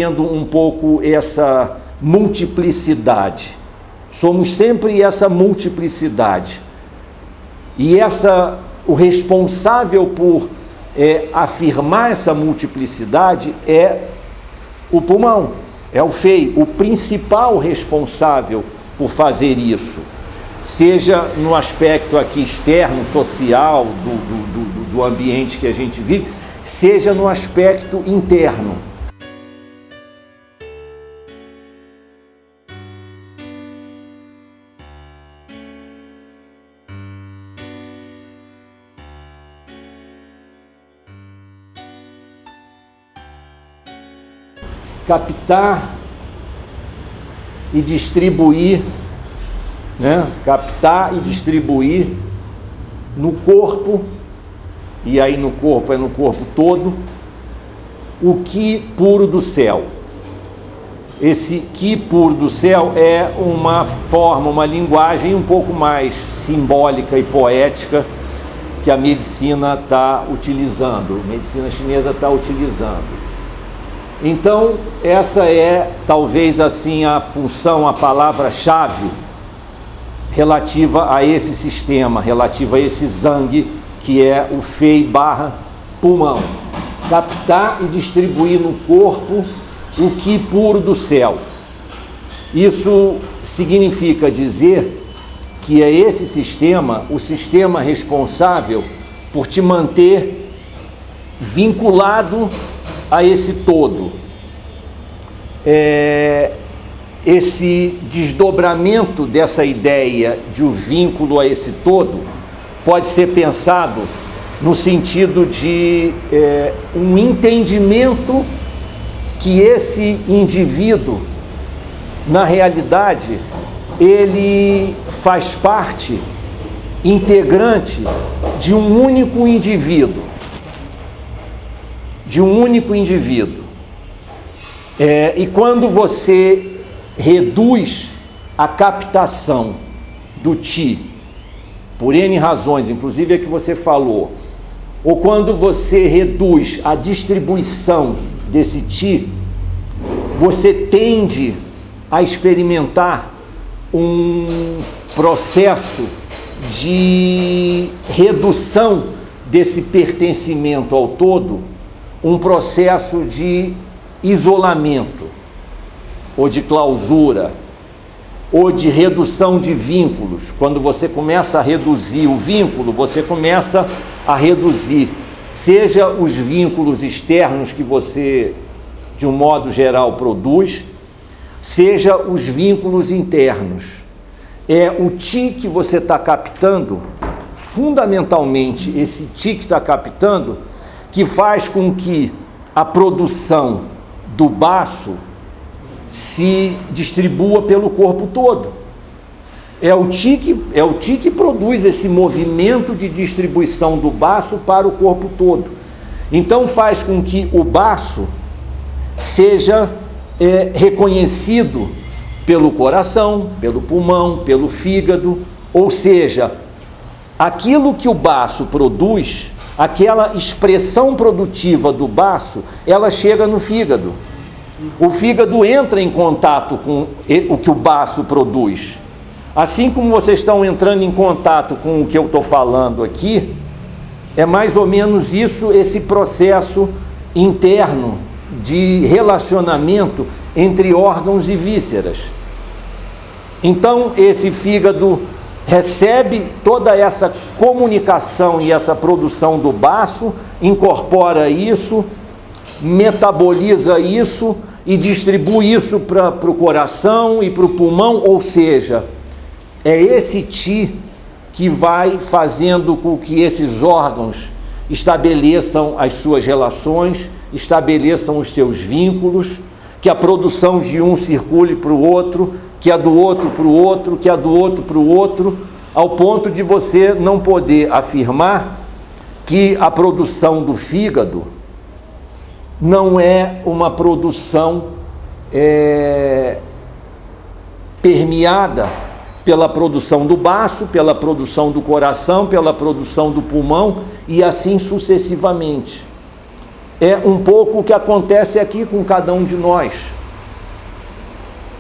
tendo um pouco essa multiplicidade. Somos sempre essa multiplicidade. E o responsável por afirmar essa multiplicidade é o pulmão, é o fei, o principal responsável por fazer isso. Seja no aspecto aqui externo, social, do ambiente que a gente vive, seja no aspecto interno. Captar e distribuir, captar e distribuir no corpo, e aí no corpo é no corpo todo, o Qi puro do céu. Esse Qi puro do céu é uma forma, uma linguagem um pouco mais simbólica e poética que a medicina está utilizando, a medicina chinesa está utilizando. Então, essa é, talvez assim, a função, a palavra-chave relativa a esse sistema, relativa a esse Zhang, que é o fei barra pulmão. Captar e distribuir no corpo o Qi puro do céu. Isso significa dizer que é esse sistema, o sistema responsável por te manter vinculado a esse todo. Esse desdobramento dessa ideia de um vínculo a esse todo pode ser pensado no sentido de um entendimento que esse indivíduo, na realidade, ele faz parte integrante de um único indivíduo. E quando você reduz a captação do Qi, por N razões, inclusive a que você falou, ou quando você reduz a distribuição desse Qi, você tende a experimentar um processo de redução desse pertencimento ao todo, um processo de isolamento, ou de clausura, ou de redução de vínculos. Quando você começa a reduzir o vínculo, você começa a reduzir, seja os vínculos externos que você, de um modo geral, produz, seja os vínculos internos. É o Qi que você está captando, fundamentalmente esse Qi que está captando, que faz com que a produção do baço se distribua pelo corpo todo. É o Qi que produz esse movimento de distribuição do baço para o corpo todo. Então faz com que o baço seja reconhecido pelo coração, pelo pulmão, pelo fígado, ou seja, aquilo que o baço produz, aquela expressão produtiva do baço, ela chega no fígado. O fígado entra em contato com o que o baço produz. Assim como vocês estão entrando em contato com o que eu estou falando aqui, é mais ou menos isso, esse processo interno de relacionamento entre órgãos e vísceras. Então, esse fígado recebe toda essa comunicação e essa produção do baço, incorpora isso, metaboliza isso e distribui isso para o coração e para o pulmão, ou seja, é esse Qi que vai fazendo com que esses órgãos estabeleçam as suas relações, estabeleçam os seus vínculos, que a produção de um circule para o outro, que a do outro para o outro, que a do outro para o outro, ao ponto de você não poder afirmar que a produção do fígado não é uma produção permeada pela produção do baço, pela produção do coração, pela produção do pulmão e assim sucessivamente. é um pouco o que acontece aqui com cada um de nós.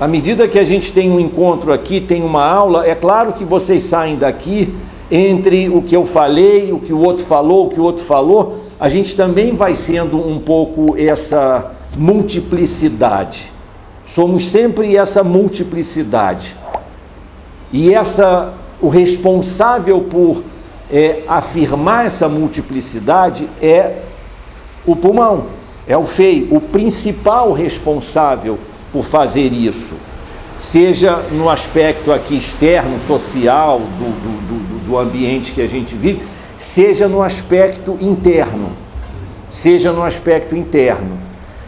À medida que a gente tem um encontro aqui, tem uma aula, é claro que vocês saem daqui, entre o que eu falei, o que o outro falou, o que o outro falou, a gente também vai sendo um pouco essa multiplicidade. Somos sempre essa multiplicidade. E o responsável por afirmar essa multiplicidade é o pulmão, é o FEI, o principal responsável por fazer isso, seja no aspecto aqui externo, social, do ambiente que a gente vive, seja no aspecto interno,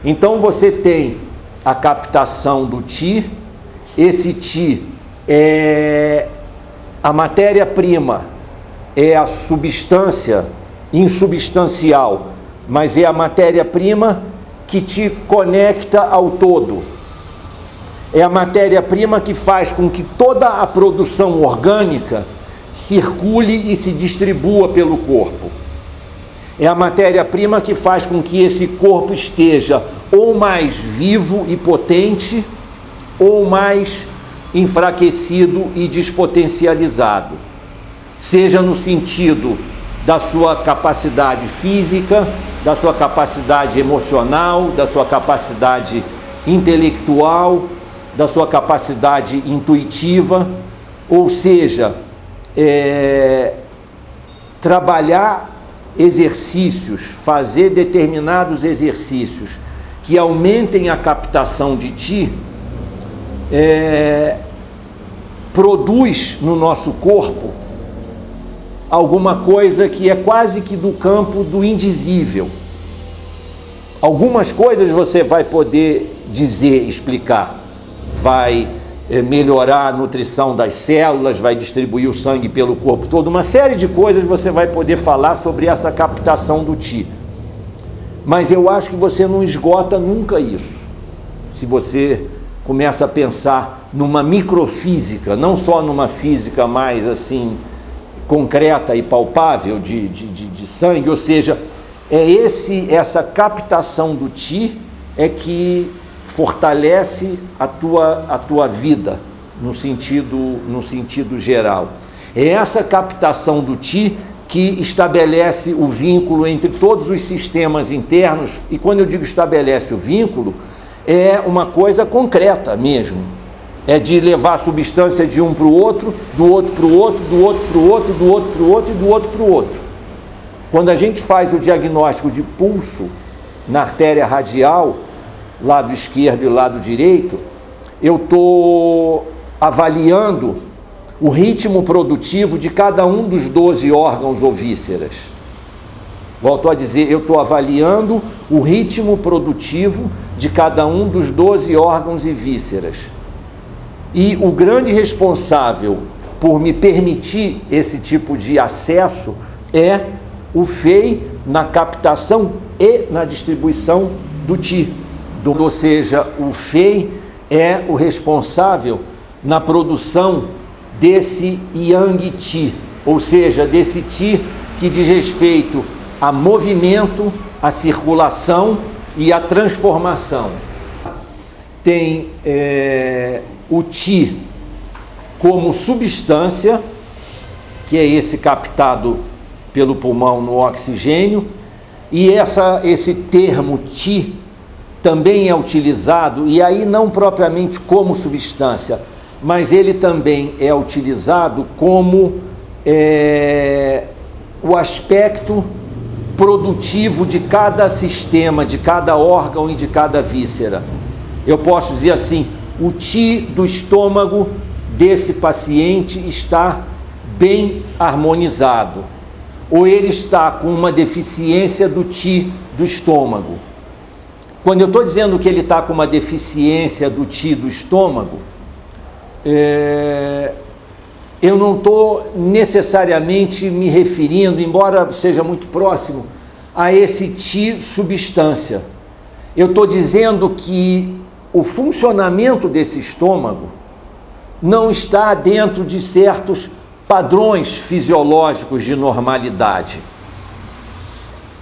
Então você tem a captação do Ti, esse Ti é a matéria-prima, é a substância insubstancial, mas é a matéria-prima que te conecta ao todo. É a matéria-prima que faz com que toda a produção orgânica circule e se distribua pelo corpo. É a matéria-prima que faz com que esse corpo esteja ou mais vivo e potente, ou mais enfraquecido e despotencializado. Seja no sentido da sua capacidade física, da sua capacidade emocional, da sua capacidade intelectual, da sua capacidade intuitiva, ou seja, trabalhar exercícios, fazer determinados exercícios que aumentem a captação de Ti, produz no nosso corpo alguma coisa que é quase que do campo do indizível. Algumas coisas você vai poder dizer, explicar, vai melhorar a nutrição das células, vai distribuir o sangue pelo corpo todo, uma série de coisas você vai poder falar sobre essa captação do Ti. Mas eu acho que você não esgota nunca isso. Se você começa a pensar numa microfísica, não só numa física mais assim concreta e palpável de sangue, ou seja, essa captação do Ti é que fortalece a tua vida no sentido geral. É essa captação do Ti que estabelece o vínculo entre todos os sistemas internos, e quando eu digo estabelece o vínculo, é uma coisa concreta mesmo. É de levar a substância de um para o outro, do outro para o outro, do outro para o outro, do outro para o outro e do outro para o outro. Quando a gente faz o diagnóstico de pulso na artéria radial, lado esquerdo e lado direito, eu estou avaliando o ritmo produtivo de cada um dos 12 órgãos ou vísceras. Volto a dizer, eu estou avaliando o ritmo produtivo de cada um dos 12 órgãos e vísceras. E o grande responsável por me permitir esse tipo de acesso é o FEI na captação e na distribuição do Ti. Ou seja, o FEI é o responsável na produção desse Yang Ti, ou seja, desse Ti que diz respeito a movimento, a circulação e a transformação. Tem o Ti como substância, que é esse captado pelo pulmão no oxigênio, e esse termo Ti também é utilizado, e aí não propriamente como substância, mas ele também é utilizado como o aspecto produtivo de cada sistema, de cada órgão e de cada víscera. Eu posso dizer assim, o Ti do estômago desse paciente está bem harmonizado, ou ele está com uma deficiência do Ti do estômago. Quando eu estou dizendo que ele está com uma deficiência do Ti do estômago, eu não estou necessariamente me referindo, embora seja muito próximo, a esse Ti substância. Eu estou dizendo que o funcionamento desse estômago não está dentro de certos padrões fisiológicos de normalidade.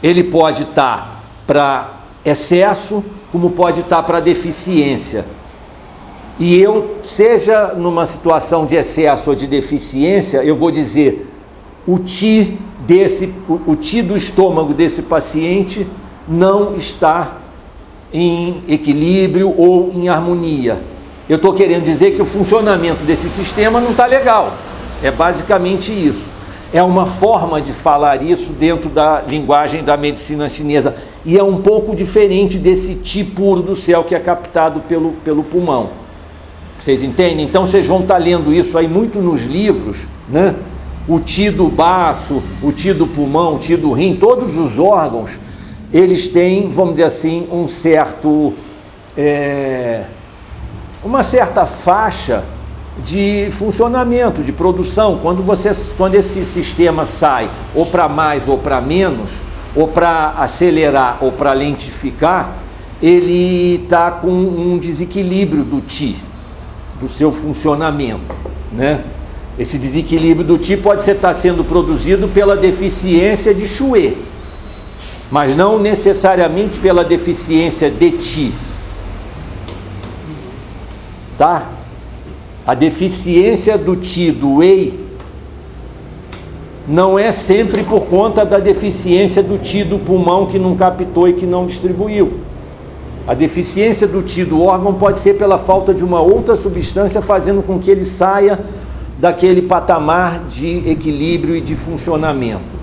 Ele pode estar para excesso, como pode estar para deficiência. E eu, seja numa situação de excesso ou de deficiência, eu vou dizer, o Ti do estômago desse paciente não está em equilíbrio ou em harmonia. Eu estou querendo dizer que o funcionamento desse sistema não está legal. É basicamente isso. É uma forma de falar isso dentro da linguagem da medicina chinesa. E é um pouco diferente desse Ti puro do céu que é captado pelo pulmão. Vocês entendem? Então vocês vão estar lendo isso aí muito nos livros, né? O Ti do baço, o Ti do pulmão, o Ti do rim, todos os órgãos, eles têm, vamos dizer assim, um certo, uma certa faixa de funcionamento, de produção. Quando esse sistema sai ou para mais ou para menos, ou para acelerar ou para lentificar, ele está com um desequilíbrio do Ti, do seu funcionamento, né? Esse desequilíbrio do Ti pode estar sendo produzido pela deficiência de Xue, mas não necessariamente pela deficiência de Ti, tá? A deficiência do Ti, do Wei, não é sempre por conta da deficiência do Ti do pulmão que não captou e que não distribuiu. A deficiência do Ti do órgão pode ser pela falta de uma outra substância, fazendo com que ele saia daquele patamar de equilíbrio e de funcionamento.